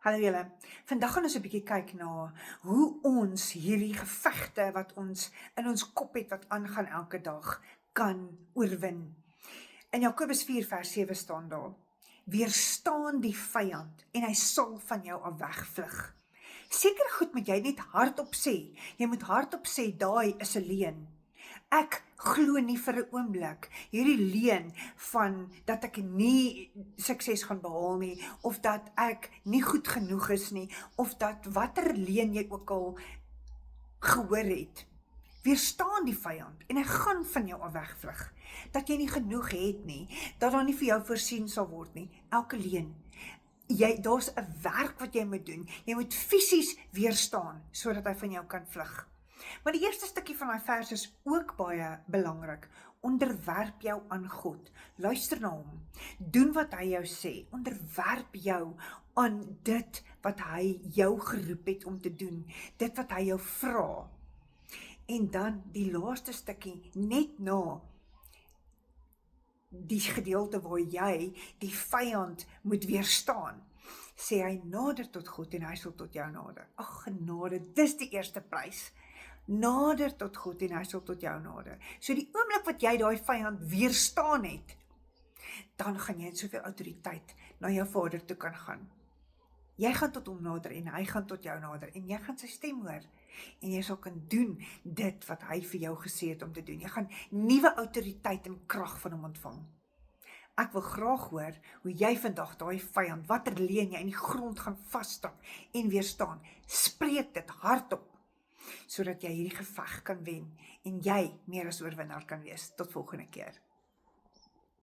Hallo julle, vandag gaan ons 'n bietjie kyk na hoe ons hierdie gevegte wat ons in ons kop het wat aangaan elke dag kan oorwin. In Jakobus 4 vers 7 staan daar: weerstaan die vyand en hy sal van jou af wegvlug. Seker goed moet jy net hardop sê. Jy moet hardop sê daai is 'n leuen. Ek glo nie vir 'n oomblik hierdie leuen van dat ek nie sukses gaan behaal nie, of dat ek nie goed genoeg is nie, of dat watter leuen jy ook al gehoor het. Weerstaan die vyand en hy gaan van jou af wegvlug. Dat jy nie genoeg het nie, dat daar nie vir jou voorsien sal word nie. Elke leuen. Daar's 'n werk wat jy moet doen. Jy moet fisies weerstaan sodat hy van jou kan vlug. Maar die eerste stukkie van daai vers is ook baie belangrik. Onderwerp jou aan God. Luister na hom. Doen wat hy jou sê. Onderwerp jou aan dit wat hy jou geroep het om te doen. Dit wat hy jou vra. En dan die laaste stukkie, net na die gedeelte waar jy die vyand moet weerstaan, sê hy nader tot God en hy sal tot jou nader. Ag, genade, dis die eerste prys. Nader tot God en hy sal tot jou nader. So die oomblik wat jy daai vyand weerstaan het, dan gaan jy in soveel autoriteit na jou Vader toe kan gaan. Jy gaan tot hom nader en hy gaan tot jou nader en jy gaan sy stem hoor en jy sal kan doen dit wat hy vir jou gesê het om te doen. Jy gaan nuwe autoriteit en krag van hom ontvang. Ek wil graag hoor hoe jy vandag daai vyand, watter leuen jy in die grond gaan vasstap en weerstaan. Spreek dit hardop, sodat jy hierdie geveg kan wen en jy meer as oorwinnaar kan wees. Tot volgende keer.